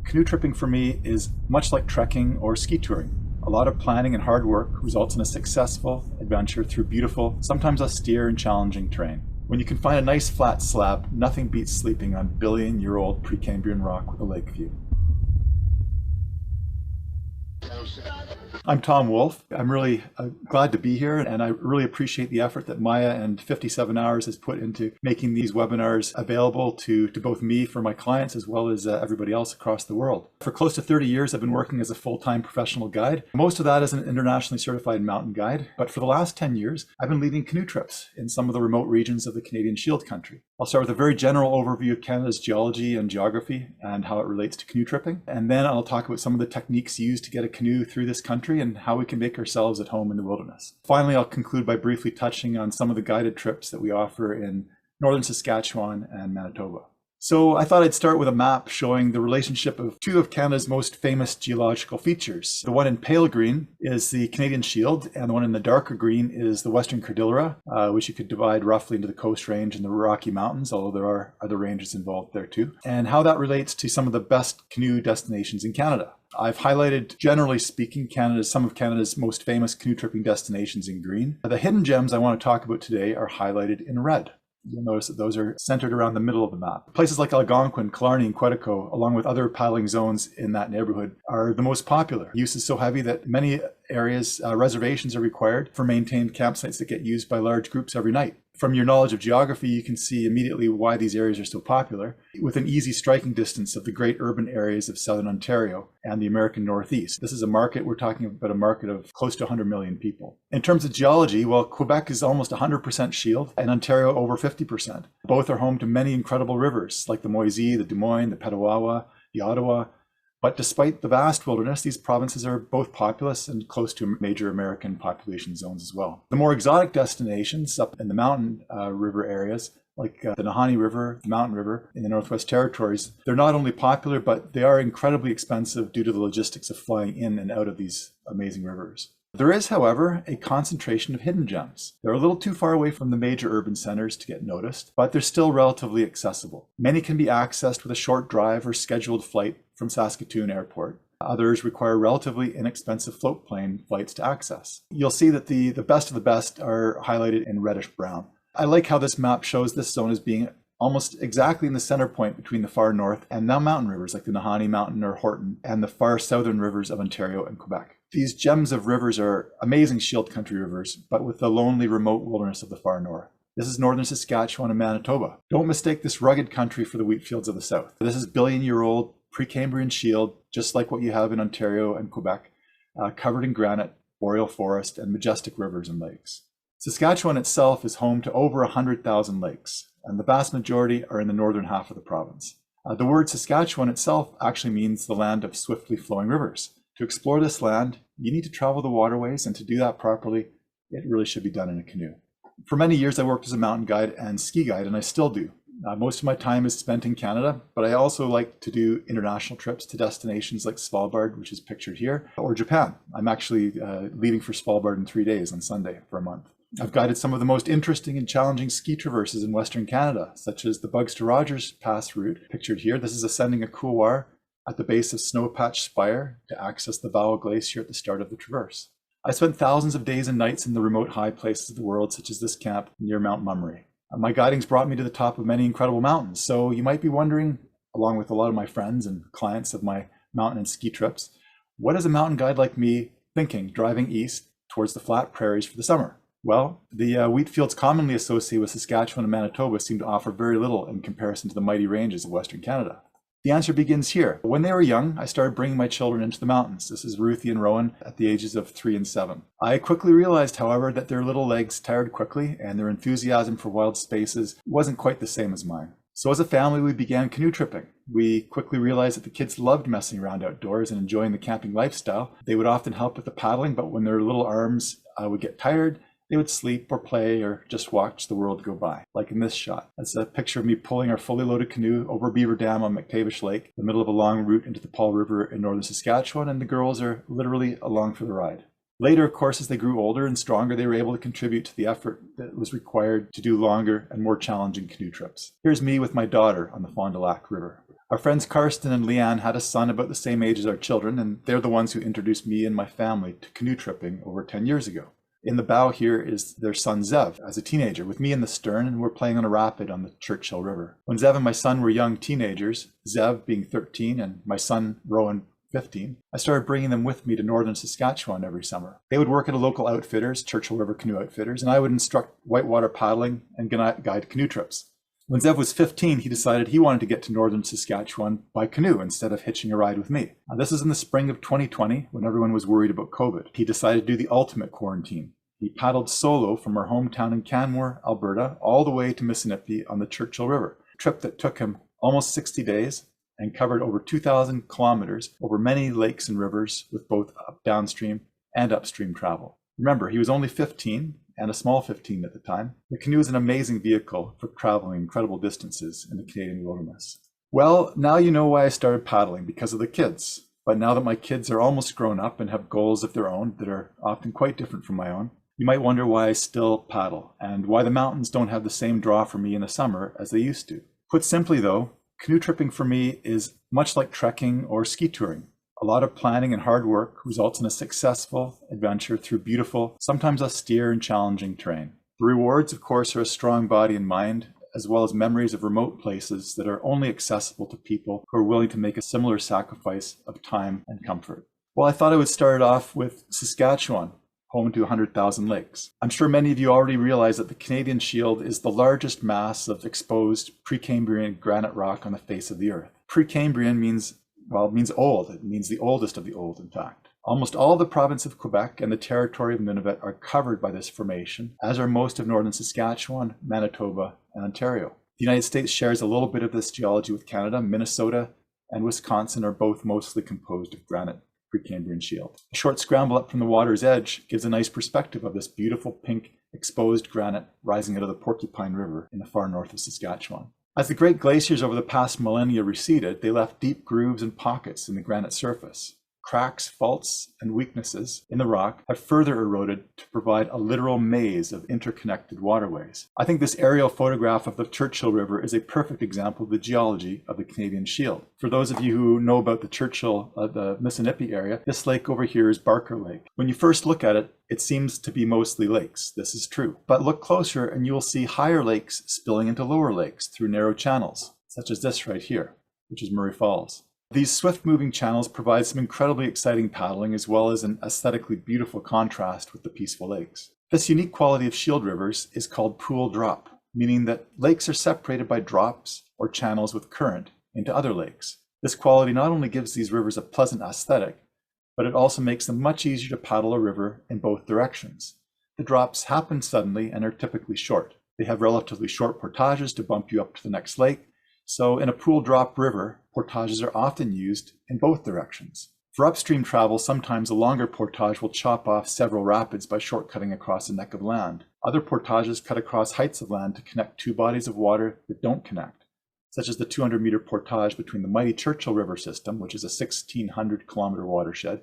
Canoe tripping for me is much like trekking or ski touring. A lot of planning and hard work results in a successful adventure through beautiful, sometimes austere and challenging terrain. When you can find a nice flat slab, nothing beats sleeping on billion-year-old Precambrian rock with a lake view. I'm Tom Wolfe. I'm really glad to be here, and I really appreciate the effort that Maya and 57 Hours has put into making these webinars available to both me for my clients as well as everybody else across the world. For close to 30 years, I've been working as a full-time professional guide. Most of that as an internationally certified mountain guide, but for the last 10 years, I've been leading canoe trips in some of the remote regions of the Canadian Shield country. I'll start with a very general overview of Canada's geology and geography and how it relates to canoe tripping, and then I'll talk about some of the techniques used to get a canoe through this country and how we can make ourselves at home in the wilderness. Finally, I'll conclude by briefly touching on some of the guided trips that we offer in northern Saskatchewan and Manitoba. So I thought I'd start with a map showing the relationship of two of Canada's most famous geological features. The one in pale green is the Canadian Shield, and the one in the darker green is the Western Cordillera, which you could divide roughly into the Coast Range and the Rocky Mountains, although there are other ranges involved there too, and how that relates to some of the best canoe destinations in Canada. I've highlighted, generally speaking, some of Canada's most famous canoe tripping destinations in green. The hidden gems I want to talk about today are highlighted in red. You'll notice that those are centered around the middle of the map. Places like Algonquin, Killarney, and Quetico, along with other paddling zones in that neighborhood, are the most popular. Use is so heavy that many areas, reservations are required for maintained campsites that get used by large groups every night. From your knowledge of geography, you can see immediately why these areas are so popular, with an easy striking distance of the great urban areas of southern Ontario and the American Northeast. This is a market, we're talking about a market of close to 100 million people. In terms of geology, well, Quebec is almost 100% shield and Ontario over 50%. Both are home to many incredible rivers like the Moisey, the Des Moines, the Petawawa, the Ottawa. But despite the vast wilderness, these provinces are both populous and close to major American population zones as well. The more exotic destinations up in the mountain river areas, like the Nahanni River, the Mountain River in the Northwest Territories, they're not only popular, but they are incredibly expensive due to the logistics of flying in and out of these amazing rivers. There is, however, a concentration of hidden gems. They're a little too far away from the major urban centers to get noticed, but they're still relatively accessible. Many can be accessed with a short drive or scheduled flight from Saskatoon Airport. Others require relatively inexpensive float plane flights to access. You'll see that the best of the best are highlighted in reddish brown. I like how this map shows this zone as being almost exactly in the center point between the far north and now mountain rivers like the Nahanni Mountain or Horton and the far southern rivers of Ontario and Quebec. These gems of rivers are amazing shield country rivers, but with the lonely remote wilderness of the far north. This is northern Saskatchewan and Manitoba. Don't mistake this rugged country for the wheat fields of the south. This is billion-year-old Precambrian shield, just like what you have in Ontario and Quebec, covered in granite, boreal forest, and majestic rivers and lakes. Saskatchewan itself is home to over 100,000 lakes, and the vast majority are in the northern half of the province. The word Saskatchewan itself actually means the land of swiftly flowing rivers. To explore this land, you need to travel the waterways, and to do that properly, it really should be done in a canoe. For many years, I worked as a mountain guide and ski guide, and I still do. Most of my time is spent in Canada, but I also like to do international trips to destinations like Svalbard, which is pictured here, or Japan. I'm actually leaving for Svalbard in 3 days on Sunday for a month. I've guided some of the most interesting and challenging ski traverses in Western Canada, such as the Bugs to Rogers Pass route, pictured here. This is ascending a couloir at the base of Snowpatch Spire to access the Vaal Glacier at the start of the traverse. I spent thousands of days and nights in the remote high places of the world, such as this camp near Mount Mummery. My guiding's brought me to the top of many incredible mountains, so you might be wondering, along with a lot of my friends and clients of my mountain and ski trips, what is a mountain guide like me thinking driving east towards the flat prairies for the summer? Well, the wheat fields commonly associated with Saskatchewan and Manitoba seem to offer very little in comparison to the mighty ranges of Western Canada. The answer begins here. When they were young, I started bringing my children into the mountains. This is Ruthie and Rowan at the ages of 3 and 7. I quickly realized, however, that their little legs tired quickly and their enthusiasm for wild spaces wasn't quite the same as mine. So as a family, we began canoe tripping. We quickly realized that the kids loved messing around outdoors and enjoying the camping lifestyle. They would often help with the paddling, but when their little arms would get tired, they would sleep or play or just watch the world go by, like in this shot. That's a picture of me pulling our fully loaded canoe over Beaver Dam on McTavish Lake, the middle of a long route into the Paull River in northern Saskatchewan, and the girls are literally along for the ride. Later, of course, as they grew older and stronger, they were able to contribute to the effort that was required to do longer and more challenging canoe trips. Here's me with my daughter on the Fond du Lac River. Our friends Karsten and Leanne had a son about the same age as our children, and they're the ones who introduced me and my family to canoe tripping over 10 years ago. In the bow here is their son Zev as a teenager with me in the stern, and we're playing on a rapid on the Churchill River. When Zev and my son were young teenagers, Zev being 13 and my son Rowan 15, I started bringing them with me to northern Saskatchewan every summer. They would work at a local outfitters, Churchill River Canoe Outfitters, and I would instruct whitewater paddling and guide canoe trips. When Zev was 15, he decided he wanted to get to northern Saskatchewan by canoe instead of hitching a ride with me. Now, this is in the spring of 2020 when everyone was worried about COVID. He decided to do the ultimate quarantine. He paddled solo from our hometown in Canmore, Alberta, all the way to Nahanni on the Churchill River, a trip that took him almost 60 days and covered over 2,000 kilometers over many lakes and rivers with both downstream and upstream travel. Remember, he was only 15 and a small 15 at the time. The canoe is an amazing vehicle for traveling incredible distances in the Canadian wilderness. Well, now you know why I started paddling, because of the kids. But now that my kids are almost grown up and have goals of their own that are often quite different from my own, you might wonder why I still paddle and why the mountains don't have the same draw for me in the summer as they used to. Put simply though, canoe tripping for me is much like trekking or ski touring. A lot of planning and hard work results in a successful adventure through beautiful, sometimes austere and challenging terrain. The rewards, of course, are a strong body and mind, as well as memories of remote places that are only accessible to people who are willing to make a similar sacrifice of time and comfort. Well, I thought I would start off with Saskatchewan, home to 100,000 lakes. I'm sure many of you already realize that the Canadian Shield is the largest mass of exposed Precambrian granite rock on the face of the earth. Precambrian means old. It means the oldest of the old, in fact. Almost all of the province of Quebec and the territory of Nunavut are covered by this formation, as are most of northern Saskatchewan, Manitoba, and Ontario. The United States shares a little bit of this geology with Canada. Minnesota and Wisconsin are both mostly composed of granite Precambrian shield. A short scramble up from the water's edge gives a nice perspective of this beautiful pink exposed granite rising out of the Porcupine River in the far north of Saskatchewan. As the great glaciers over the past millennia receded, they left deep grooves and pockets in the granite surface. Cracks, faults, and weaknesses in the rock have further eroded to provide a literal maze of interconnected waterways. I think this aerial photograph of the Churchill River is a perfect example of the geology of the Canadian Shield. For those of you who know about the the Nahanni area, this lake over here is Barker Lake. When you first look at it, it seems to be mostly lakes. This is true. But look closer and you will see higher lakes spilling into lower lakes through narrow channels, such as this right here, which is Murray Falls. These swift-moving channels provide some incredibly exciting paddling as well as an aesthetically beautiful contrast with the peaceful lakes. This unique quality of shield rivers is called pool drop, meaning that lakes are separated by drops or channels with current into other lakes. This quality not only gives these rivers a pleasant aesthetic, but it also makes them much easier to paddle a river in both directions. The drops happen suddenly and are typically short. They have relatively short portages to bump you up to the next lake. So in a pool drop river, portages are often used in both directions. For upstream travel, sometimes a longer portage will chop off several rapids by shortcutting across a neck of land. Other portages cut across heights of land to connect two bodies of water that don't connect, such as the 200-meter portage between the mighty Churchill River system, which is a 1,600-kilometer watershed,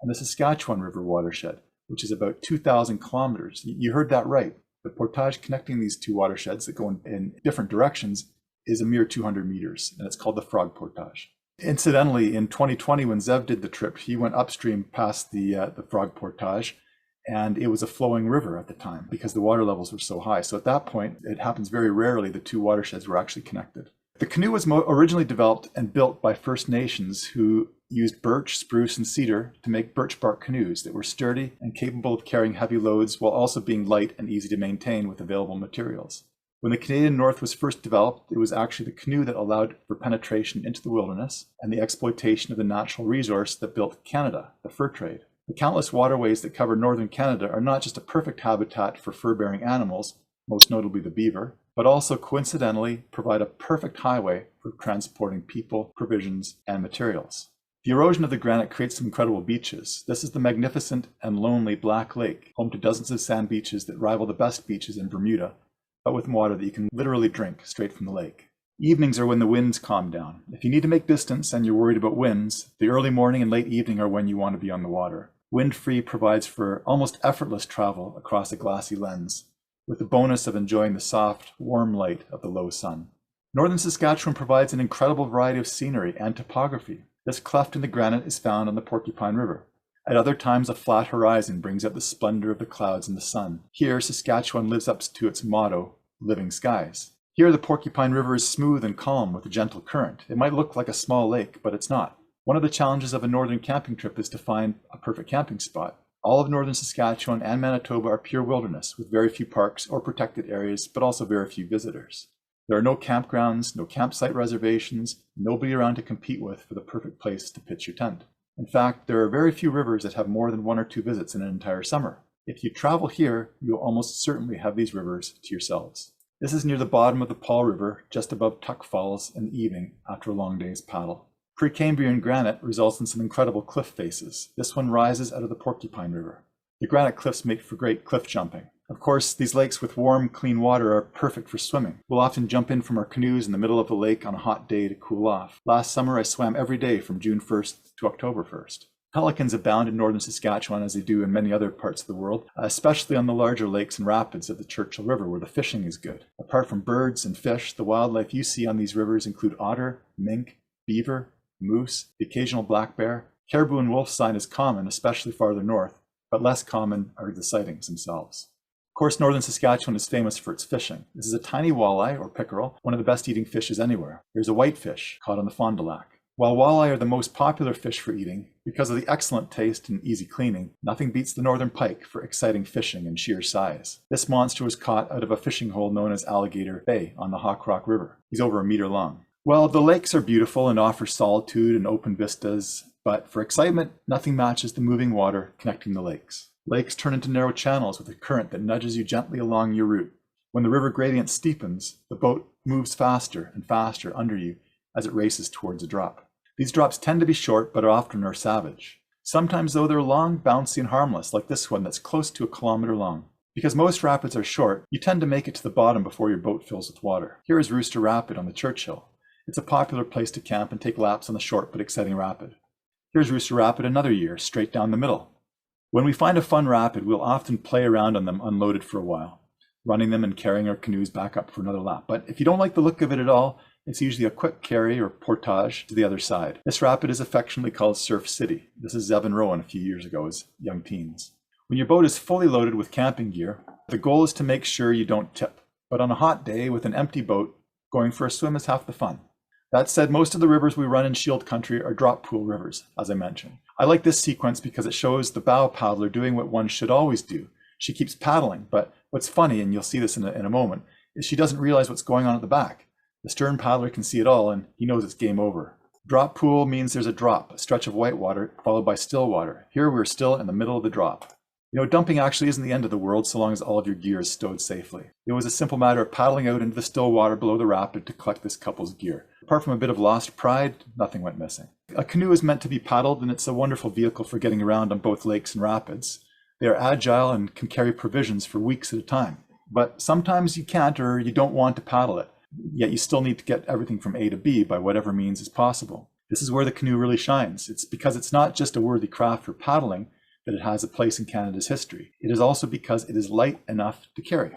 and the Saskatchewan River watershed, which is about 2,000 kilometers. You heard that right. The portage connecting these two watersheds that go in different directions is a mere 200 meters, and it's called the Frog Portage. Incidentally, in 2020, when Zev did the trip, he went upstream past the Frog Portage, and it was a flowing river at the time because the water levels were so high. So at that point, it happens very rarely the two watersheds were actually connected. The canoe was originally developed and built by First Nations who used birch, spruce, and cedar to make birch bark canoes that were sturdy and capable of carrying heavy loads while also being light and easy to maintain with available materials. When the Canadian North was first developed, it was actually the canoe that allowed for penetration into the wilderness and the exploitation of the natural resource that built Canada, the fur trade. The countless waterways that cover northern Canada are not just a perfect habitat for fur-bearing animals, most notably the beaver, but also coincidentally provide a perfect highway for transporting people, provisions, and materials. The erosion of the granite creates some incredible beaches. This is the magnificent and lonely Black Lake, home to dozens of sand beaches that rival the best beaches in Bermuda, but with water that you can literally drink straight from the lake. Evenings are when the winds calm down. If you need to make distance and you're worried about winds, the early morning and late evening are when you want to be on the water. Wind-free provides for almost effortless travel across a glassy lens, with the bonus of enjoying the soft, warm light of the low sun. Northern Saskatchewan provides an incredible variety of scenery and topography. This cleft in the granite is found on the Porcupine River. At other times, a flat horizon brings out the splendor of the clouds and the sun. Here, Saskatchewan lives up to its motto, living skies. Here, the Porcupine River is smooth and calm with a gentle current. It might look like a small lake, but it's not. One of the challenges of a northern camping trip is to find a perfect camping spot. All of northern Saskatchewan and Manitoba are pure wilderness, with very few parks or protected areas, but also very few visitors. There are no campgrounds, no campsite reservations, nobody around to compete with for the perfect place to pitch your tent. In fact, there are very few rivers that have more than 1 or 2 visits in an entire summer. If you travel here, you will almost certainly have these rivers to yourselves. This is near the bottom of the Paull River, just above Tuck Falls in the evening after a long day's paddle. Precambrian granite results in some incredible cliff faces. This one rises out of the Porcupine River. The granite cliffs make for great cliff jumping. Of course, these lakes with warm, clean water are perfect for swimming. We'll often jump in from our canoes in the middle of the lake on a hot day to cool off. Last summer, I swam every day from June 1st to October 1st. Pelicans abound in northern Saskatchewan as they do in many other parts of the world, especially on the larger lakes and rapids of the Churchill River where the fishing is good. Apart from birds and fish, the wildlife you see on these rivers include otter, mink, beaver, moose, the occasional black bear. Caribou and wolf sign is common, especially farther north, but less common are the sightings themselves. Of course, northern Saskatchewan is famous for its fishing. This is a tiny walleye, or pickerel, one of the best eating fishes anywhere. Here's a whitefish, caught on the Fond du Lac. While walleye are the most popular fish for eating, because of the excellent taste and easy cleaning, nothing beats the northern pike for exciting fishing and sheer size. This monster was caught out of a fishing hole known as Alligator Bay on the Hawkrock River. He's over 1 meter long. Well, the lakes are beautiful and offer solitude and open vistas, but for excitement, nothing matches the moving water connecting the lakes. Lakes turn into narrow channels with a current that nudges you gently along your route. When the river gradient steepens, the boat moves faster and faster under you as it races towards a drop. These drops tend to be short, but often are savage. Sometimes, though, they're long, bouncy, and harmless, like this one that's close to 1 kilometer long. Because most rapids are short, you tend to make it to the bottom before your boat fills with water. Here is Rooster Rapid on the Churchill. It's a popular place to camp and take laps on the short but exciting rapid. Here's Rooster Rapid another year, straight down the middle. When we find a fun rapid, we'll often play around on them unloaded for a while, running them and carrying our canoes back up for another lap. But if you don't like the look of it at all, it's usually a quick carry or portage to the other side. This rapid is affectionately called Surf City. This is Zev and Rowan a few years ago as young teens. When your boat is fully loaded with camping gear, the goal is to make sure you don't tip. But on a hot day with an empty boat, going for a swim is half the fun. That said, most of the rivers we run in Shield Country are drop pool rivers, as I mentioned. I like this sequence because it shows the bow paddler doing what one should always do. She keeps paddling, but what's funny, and you'll see this in a moment, is she doesn't realize what's going on at the back. The stern paddler can see it all, and he knows it's game over. Drop pool means there's a drop, a stretch of white water, followed by still water. Here we're still in the middle of the drop. You know, dumping actually isn't the end of the world so long as all of your gear is stowed safely. It was a simple matter of paddling out into the still water below the rapid to collect this couple's gear. Apart from a bit of lost pride, nothing went missing. A canoe is meant to be paddled, and it's a wonderful vehicle for getting around on both lakes and rapids. They are agile and can carry provisions for weeks at a time. But sometimes you can't or you don't want to paddle it, yet you still need to get everything from A to B by whatever means is possible. This is where the canoe really shines. It's because it's not just a worthy craft for paddling that it has a place in Canada's history. It is also because it is light enough to carry.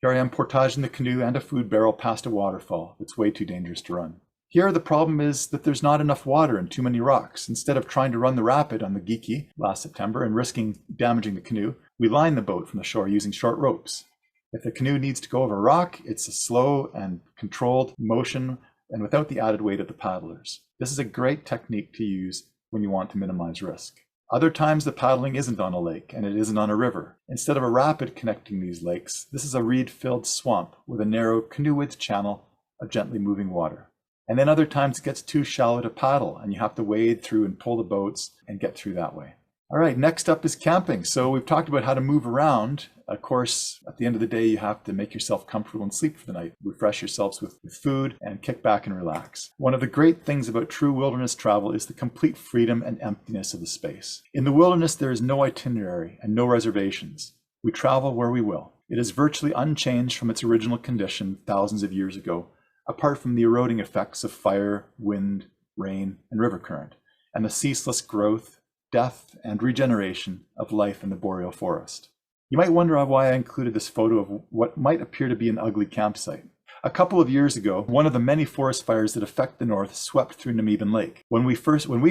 Here I am portaging the canoe and a food barrel past a waterfall that's way too dangerous to run. Here the problem is that there's not enough water and too many rocks. Instead of trying to run the rapid on the Geeky last September and risking damaging the canoe, we line the boat from the shore using short ropes. If the canoe needs to go over a rock, it's a slow and controlled motion and without the added weight of the paddlers. This is a great technique to use when you want to minimize risk. Other times the paddling isn't on a lake and it isn't on a river. Instead of a rapid connecting these lakes, this is a reed-filled swamp with a narrow canoe-width channel of gently moving water. And then other times it gets too shallow to paddle and you have to wade through and pull the boats and get through that way. All right, next up is camping. So we've talked about how to move around. Of course, at the end of the day, you have to make yourself comfortable and sleep for the night, refresh yourselves with food and kick back and relax. One of the great things about true wilderness travel is the complete freedom and emptiness of the space. In the wilderness, there is no itinerary and no reservations. We travel where we will. It is virtually unchanged from its original condition thousands of years ago, apart from the eroding effects of fire, wind, rain, and river current, and the ceaseless growth, death, and regeneration of life in the boreal forest. You might wonder why I included this photo of what might appear to be an ugly campsite. A couple of years ago, one of the many forest fires that affect the north swept through Namiban Lake. When we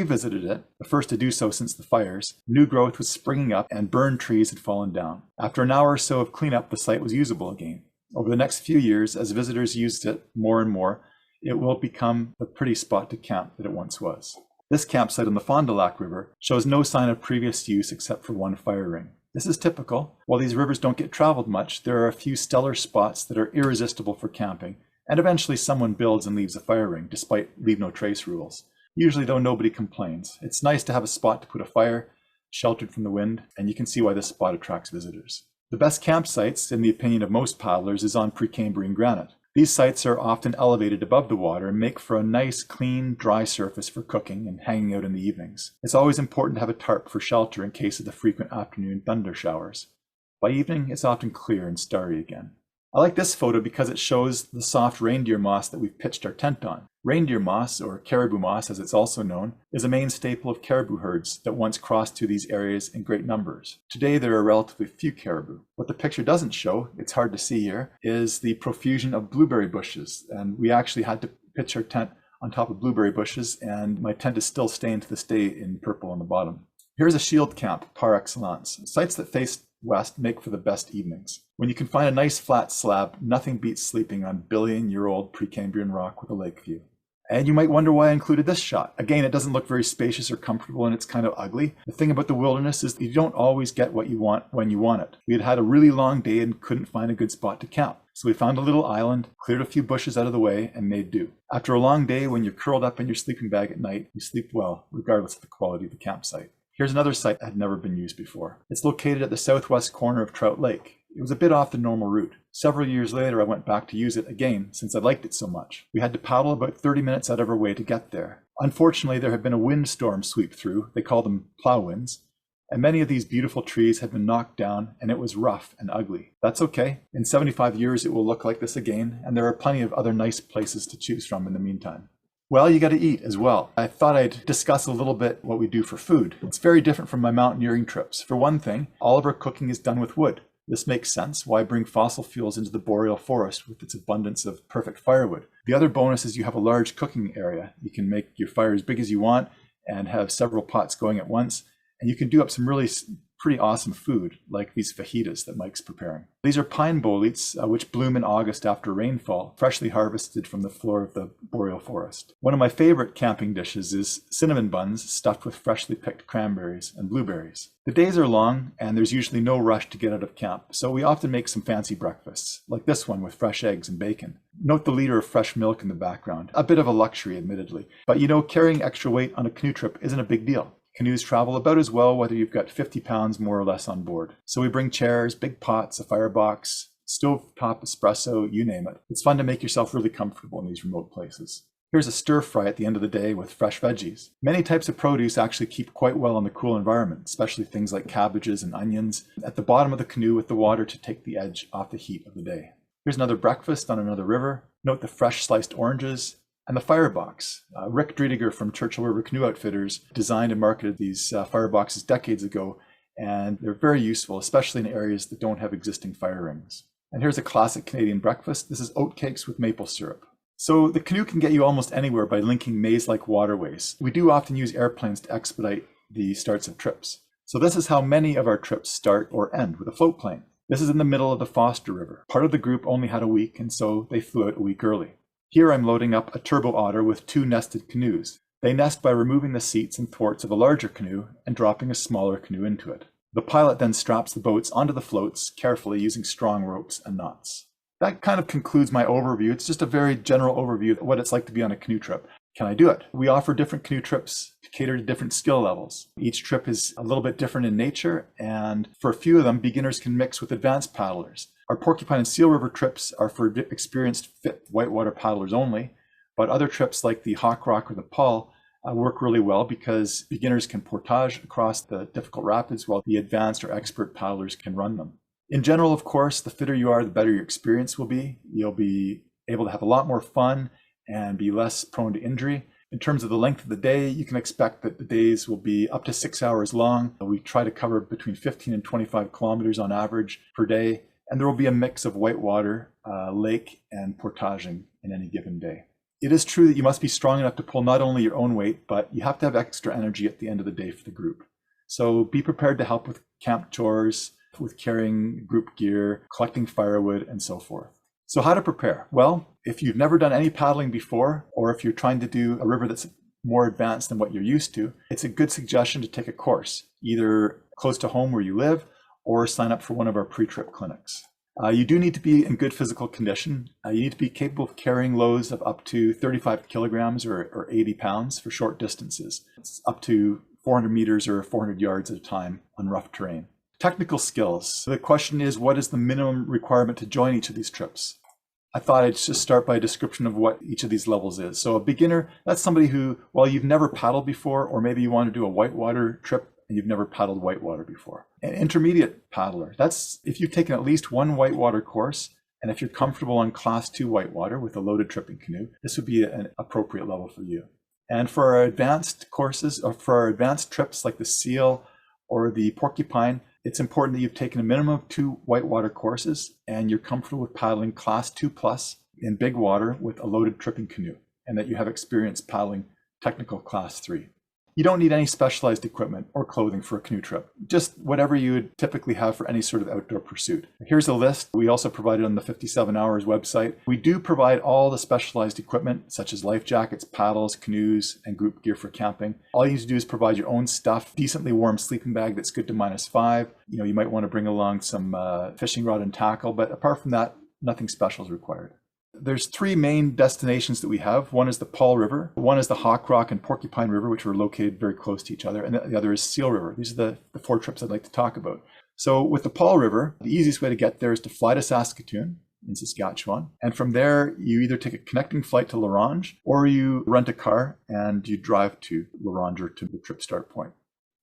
visited it, the first to do so since the fires, new growth was springing up and burned trees had fallen down. After an hour or so of cleanup, the site was usable again. Over the next few years, as visitors used it more and more, it will become the pretty spot to camp that it once was. This campsite on the Fond du Lac River shows no sign of previous use except for one fire ring. This is typical. While these rivers don't get traveled much, there are a few stellar spots that are irresistible for camping, and eventually someone builds and leaves a fire ring, despite leave no trace rules. Usually though, nobody complains. It's nice to have a spot to put a fire, sheltered from the wind, and you can see why this spot attracts visitors. The best campsites, in the opinion of most paddlers, is on Precambrian granite. These sites are often elevated above the water and make for a nice, clean, dry surface for cooking and hanging out in the evenings. It's always important to have a tarp for shelter in case of the frequent afternoon thunder showers. By evening, it's often clear and starry again. I like this photo because it shows the soft reindeer moss that we've pitched our tent on. Reindeer moss, or caribou moss as it's also known, is a main staple of caribou herds that once crossed through these areas in great numbers. Today there are relatively few caribou. What the picture doesn't show, it's hard to see here, is the profusion of blueberry bushes. And we actually had to pitch our tent on top of blueberry bushes, and my tent is still stained to this day in purple on the bottom. Here's a shield camp par excellence. Sites that face west make for the best evenings. When you can find a nice flat slab, nothing beats sleeping on billion-year-old Precambrian rock with a lake view. And you might wonder why I included this shot. Again, it doesn't look very spacious or comfortable, and it's kind of ugly. The thing about the wilderness is that you don't always get what you want when you want it. We had had a really long day and couldn't find a good spot to camp. So we found a little island, cleared a few bushes out of the way, and made do. After a long day, when you're curled up in your sleeping bag at night, you sleep well, regardless of the quality of the campsite. Here's another site that had never been used before. It's located at the southwest corner of Trout Lake. It was a bit off the normal route. Several years later, I went back to use it again since I liked it so much. We had to paddle about 30 minutes out of our way to get there. Unfortunately, there had been a windstorm sweep through. They call them plow winds. And many of these beautiful trees had been knocked down, and it was rough and ugly. That's okay. In 75 years, it will look like this again, and there are plenty of other nice places to choose from in the meantime. Well, you got to eat as well. I thought I'd discuss a little bit what we do for food. It's very different from my mountaineering trips. For one thing, all of our cooking is done with wood. This makes sense. Why bring fossil fuels into the boreal forest with its abundance of perfect firewood? The other bonus is you have a large cooking area. You can make your fire as big as you want and have several pots going at once. And you can do up some really pretty awesome food, like these fajitas that Mike's preparing. These are pine boletes, which bloom in August after rainfall, freshly harvested from the floor of the boreal forest. One of my favorite camping dishes is cinnamon buns stuffed with freshly picked cranberries and blueberries. The days are long, and there's usually no rush to get out of camp, so we often make some fancy breakfasts, like this one with fresh eggs and bacon. Note the liter of fresh milk in the background. A bit of a luxury, admittedly. But you know, carrying extra weight on a canoe trip isn't a big deal. Canoes travel about as well whether you've got 50 pounds more or less on board. So we bring chairs, big pots, a firebox, stovetop espresso, you name it. It's fun to make yourself really comfortable in these remote places. Here's a stir fry at the end of the day with fresh veggies. Many types of produce actually keep quite well in the cool environment, especially things like cabbages and onions, at the bottom of the canoe with the water to take the edge off the heat of the day. Here's another breakfast on another river. Note the fresh sliced oranges. And the firebox. Rick Driediger from Churchill River Canoe Outfitters designed and marketed these fireboxes decades ago, and they're very useful, especially in areas that don't have existing fire rings. And here's a classic Canadian breakfast. This is oatcakes with maple syrup. So the canoe can get you almost anywhere by linking maze-like waterways. We do often use airplanes to expedite the starts of trips. So this is how many of our trips start or end, with a float plane. This is in the middle of the Foster River. Part of the group only had a week, and so they flew out a week early. Here I'm loading up a turbo otter with 2 nested canoes. They nest by removing the seats and thwarts of a larger canoe and dropping a smaller canoe into it. The pilot then straps the boats onto the floats carefully using strong ropes and knots. That kind of concludes my overview. It's just a very general overview of what it's like to be on a canoe trip. Can I do it? We offer different canoe trips to cater to different skill levels. Each trip is a little bit different in nature, and for a few of them, beginners can mix with advanced paddlers. Our Porcupine and Seal River trips are for experienced, fit whitewater paddlers only, but other trips like the Hawkrock or the Paull work really well because beginners can portage across the difficult rapids while the advanced or expert paddlers can run them. In general, of course, the fitter you are, the better your experience will be. You'll be able to have a lot more fun and be less prone to injury. In terms of the length of the day, you can expect that the days will be up to 6 hours long. We try to cover between 15 and 25 kilometers on average per day. and there will be a mix of whitewater, lake, and portaging in any given day. It is true that you must be strong enough to pull not only your own weight, but you have to have extra energy at the end of the day for the group. So be prepared to help with camp chores, with carrying group gear, collecting firewood, and so forth. So how to prepare? Well, if you've never done any paddling before, or if you're trying to do a river that's more advanced than what you're used to, it's a good suggestion to take a course, either close to home where you live, or sign up for one of our pre-trip clinics. You do need to be in good physical condition. You need to be capable of carrying loads of up to 35 kilograms or 80 pounds for short distances. It's up to 400 meters or 400 yards at a time on rough terrain. Technical skills. The question is, what is the minimum requirement to join each of these trips? I thought I'd just start by a description of what each of these levels is. So a beginner, that's somebody who, well, you've never paddled before, or maybe you want to do a whitewater trip and you've never paddled whitewater before. An intermediate paddler, that's if you've taken at least one whitewater course, and if you're comfortable on class 2 whitewater with a loaded tripping canoe, this would be an appropriate level for you. And for our advanced courses, or for our advanced trips like the Seal or the Porcupine, it's important that you've taken a minimum of 2 whitewater courses and you're comfortable with paddling class 2+ in big water with a loaded tripping canoe, and that you have experience paddling technical class 3. You don't need any specialized equipment or clothing for a canoe trip, just whatever you would typically have for any sort of outdoor pursuit. Here's a list we also provided on the 57 Hours website. We do provide all the specialized equipment, such as life jackets, paddles, canoes, and group gear for camping. All you need to do is provide your own stuff, decently warm sleeping bag that's good to -5. You might want to bring along some fishing rod and tackle, but apart from that, nothing special is required. There's 3 main destinations that we have. One is the Paull River, one is the Hawkrock and Porcupine River, which are located very close to each other, and the other is Seal River. These are the 4 trips I'd like to talk about. So with the Paull River, the easiest way to get there is to fly to Saskatoon in Saskatchewan, and from there you either take a connecting flight to La Ronge, or you rent a car and you drive to La Ronge or to the trip start point.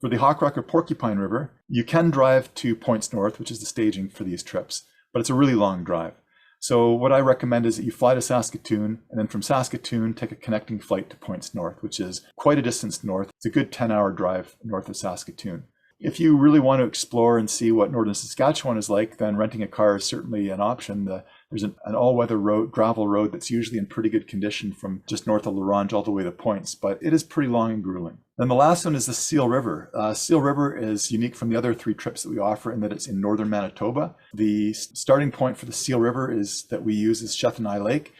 For the Hawkrock or Porcupine River, you can drive to Points North, which is the staging for these trips, but it's a really long drive. So what I recommend is that you fly to Saskatoon, and then from Saskatoon, take a connecting flight to Points North, which is quite a distance north. It's a good 10-hour drive north of Saskatoon. If you really want to explore and see what northern Saskatchewan is like, then renting a car is certainly an option. There's an all-weather road, gravel road that's usually in pretty good condition from just north of La Ronge all the way to Points, but it is pretty long and grueling. Then the last one is the Seal River. Seal River is unique from the other 3 trips that we offer in that it's in northern Manitoba. The starting point for the Seal River is that we use is Nahanni Lake,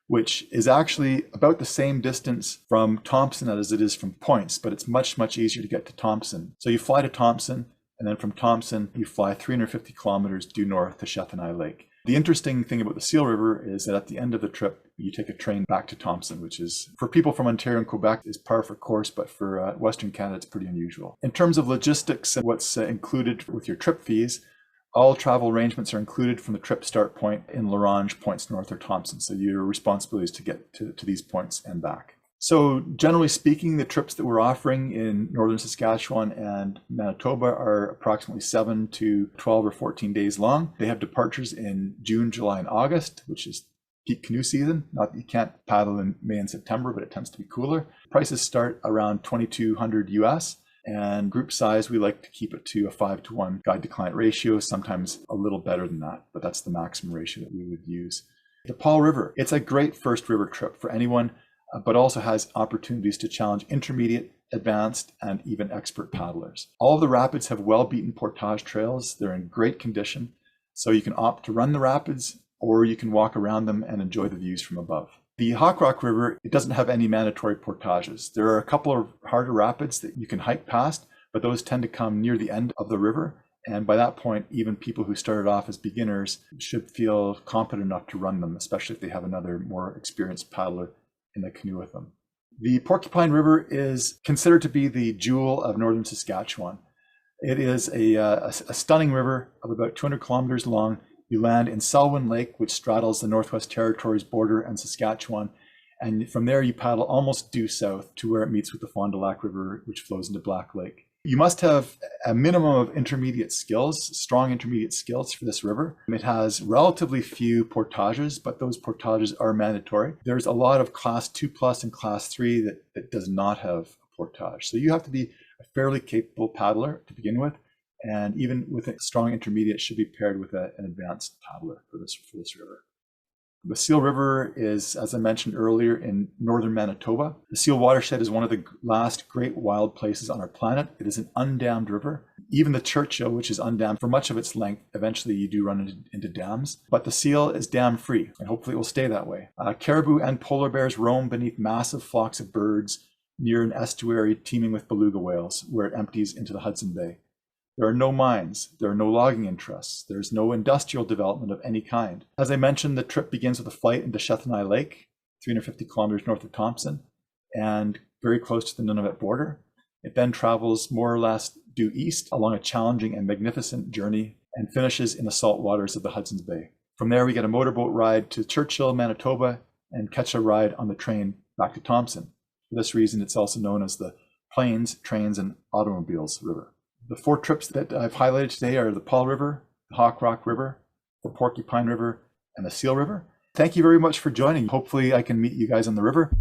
which is actually about the same distance from Thompson as it is from Points, but it's much, much easier to get to Thompson. So you fly to Thompson, and then from Thompson, you fly 350 kilometers due north to Nahanni Lake. The interesting thing about the Seal River is that at the end of the trip, you take a train back to Thompson, which is, for people from Ontario and Quebec, is par for course, but for Western Canada, it's pretty unusual. In terms of logistics and what's included with your trip fees, all travel arrangements are included from the trip start point in La Ronge, Points North, or Thompson. So your responsibility is to get to these points and back. So generally speaking, the trips that we're offering in northern Saskatchewan and Manitoba are approximately 7 to 12 or 14 days long. They have departures in June, July, and August, which is peak canoe season. Not that you can't paddle in May and September, but it tends to be cooler. Prices start around $2,200 US. And group size, we like to keep it to a 5-to-1 guide to client ratio, sometimes a little better than that, but that's the maximum ratio that we would use. The Paull River, it's a great first river trip for anyone, but also has opportunities to challenge intermediate, advanced, and even expert paddlers. All of the rapids have well-beaten portage trails. They're in great condition, so you can opt to run the rapids, or you can walk around them and enjoy the views from above. The Hawkrock River, it doesn't have any mandatory portages. There are a couple of harder rapids that you can hike past, but those tend to come near the end of the river. And by that point, even people who started off as beginners should feel competent enough to run them, especially if they have another more experienced paddler in the canoe with them. The Porcupine River is considered to be the jewel of northern Saskatchewan. It is a stunning river of about 200 kilometers long. You land in Selwyn Lake, which straddles the Northwest Territories border and Saskatchewan. And from there, you paddle almost due south to where it meets with the Fond du Lac River, which flows into Black Lake. You must have a minimum of intermediate skills, strong intermediate skills for this river. It has relatively few portages, but those portages are mandatory. There's a lot of class 2+ and class 3 that does not have a portage. So you have to be a fairly capable paddler to begin with, And even with a strong intermediate, should be paired with an advanced paddler for this river. The Seal River is, as I mentioned earlier, in northern Manitoba. The Seal watershed is one of the last great wild places on our planet. It is an undammed river. Even the Churchill, which is undammed for much of its length, eventually you do run into dams. But the Seal is dam-free, and hopefully it will stay that way. Caribou and polar bears roam beneath massive flocks of birds near an estuary teeming with beluga whales, where it empties into the Hudson Bay. There are no mines, there are no logging interests, there's no industrial development of any kind. As I mentioned, the trip begins with a flight into Shetlanai Lake, 350 kilometers north of Thompson, and very close to the Nunavut border. It then travels more or less due east along a challenging and magnificent journey and finishes in the salt waters of the Hudson's Bay. From there, we get a motorboat ride to Churchill, Manitoba, and catch a ride on the train back to Thompson. For this reason, it's also known as the Plains, Trains, and Automobiles River. The 4 trips that I've highlighted today are the Paull River, the Hawkrock River, the Porcupine River, and the Seal River. Thank you very much for joining. Hopefully I can meet you guys on the river.